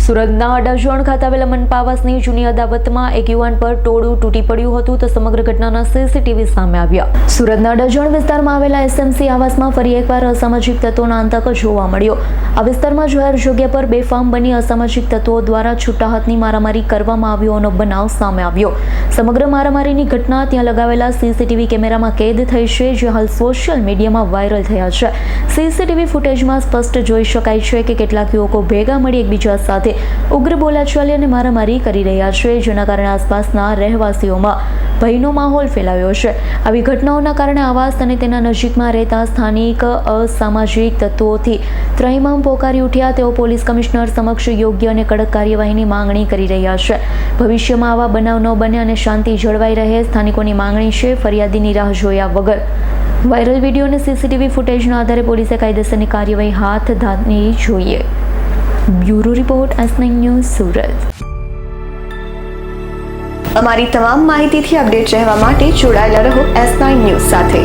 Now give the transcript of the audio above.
સુરતના અડાજણ ખાતે આવેલા મનપા આવાસની જૂની અદાવતમાં એક યુવાન પર ટોળું તૂટી પડ્યું હતું તો સમગ્ર ઘટનાના સીસીટીવી સામે આવ્યા। સુરતના અડાજણ વિસ્તારમાં આવેલા એસએમસી આવાસમાં ફરી એકવાર અસામાજિક તત્વોના આતંક જોવા મળ્યો। આ વિસ્તારમાં જાહેર જગ્યા પર બેફામ બની અસામાજિક તત્વો દ્વારા છૂટા હાથની મારામારી કરવામાં આવ્યોનો બનાવ સામે આવ્યો। સમગ્ર મારામારીની ઘટના ત્યાં લગાવેલા સીસીટીવી કેમેરામાં કેદ થઈ છે, જે હાલ સોશિયલ મીડિયામાં વાયરલ થયા છે। સીસીટીવી ફૂટેજમાં સ્પષ્ટ જોઈ શકાય છે કે કેટલાક યુવકો ભેગા મળી એકબીજા સાથે ઉગ્ર બોલાચાલી અને મારામારી કરી રહ્યા છે, જેના કારણે આસપાસના રહેવાસીઓમાં ભયનો માહોલ ફેલાયો છે। આવી ઘટનાઓના કારણે આવાસ અને તેના નજીકમાં રહેતા સ્થાનિક અસામાજિક તત્વોથી ત્રાહિમામ પોકારી ઉઠ્યા। તેઓ પોલીસ કમિશનર સમક્ષ યોગ્ય અને કડક કાર્યવાહીની માંગણી કરી રહ્યા છે। ભવિષ્યમાં આવા બનાવ ન બને અને શાંતિ જળવાઈ રહે સ્થાનિકોની માંગણી છે। ફરિયાદીની રાહ જોયા વગર વાયરલ વિડીયો અને સીસીટીવી ફૂટેજના આધારે પોલીસે કાયદેસરની કાર્યવાહી હાથ ધરવી જોઈએ। Bureau report S9 news Surat. અમારી તમામ માહિતીથી અપડેટ રહેવા માટે જોડાયેલા રહો S9 ન્યૂઝ સાથે।